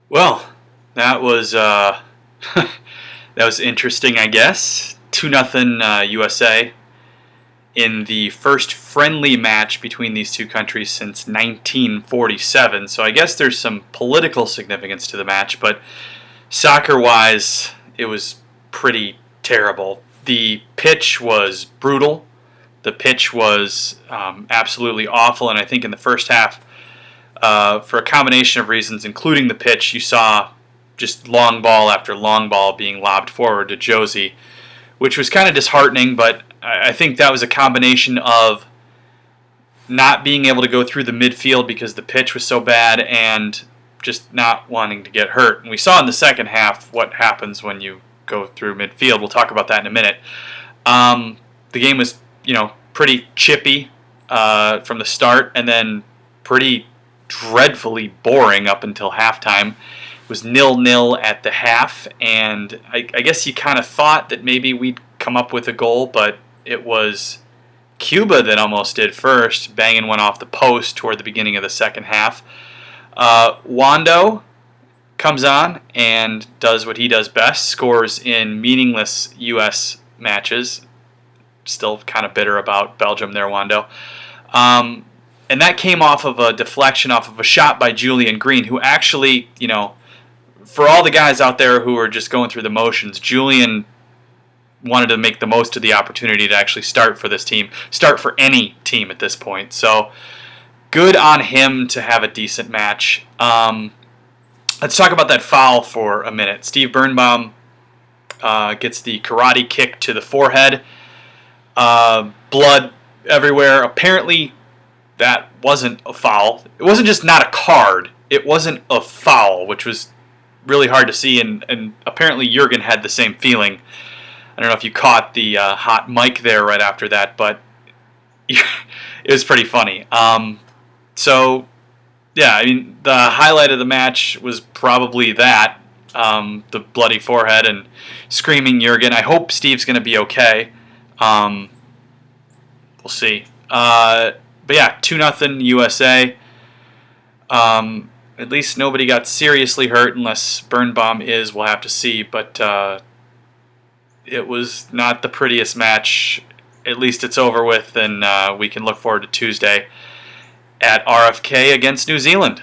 Well, that was that was interesting, I guess. 2-0 USA in the first friendly match between these two countries since 1947. So I guess there's some political significance to the match, but soccer-wise, it was pretty terrible. The pitch was brutal. The pitch was absolutely awful, and I think in the first half, for a combination of reasons, including the pitch, you saw just long ball after long ball being lobbed forward to Josie, which was kind of disheartening, but I think that was a combination of not being able to go through the midfield because the pitch was so bad and just not wanting to get hurt. And we saw in the second half what happens when you go through midfield. We'll talk about that in a minute. The game was, pretty chippy from the start, and then pretty dreadfully boring up until halftime. It was 0-0 at the half, and I guess you kind of thought that maybe we'd come up with a goal, but it was Cuba that almost did first, banging one off the post toward the beginning of the second half. Wando comes on and does what he does best, scores in meaningless U.S. matches. Still kind of bitter about Belgium there, Wando. And that came off of a deflection, off of a shot by Julian Green, who actually, for all the guys out there who are just going through the motions, Julian wanted to make the most of the opportunity to actually start for this team, start for any team at this point. So good on him to have a decent match. Let's talk about that foul for a minute. Steve Birnbaum gets the karate kick to the forehead. Blood everywhere. Apparently, that wasn't a foul. It wasn't just not a card. It wasn't a foul, which was really hard to see, and apparently Jurgen had the same feeling. I don't know if you caught the hot mic there right after that, but it was pretty funny. Yeah, the highlight of the match was probably that, the bloody forehead and screaming Jurgen. I hope Steve's going to be okay. We'll see. But yeah, 2-0 USA. At least nobody got seriously hurt, unless Birnbaum is. We'll have to see. But it was not the prettiest match. At least it's over with, and we can look forward to Tuesday at RFK against New Zealand.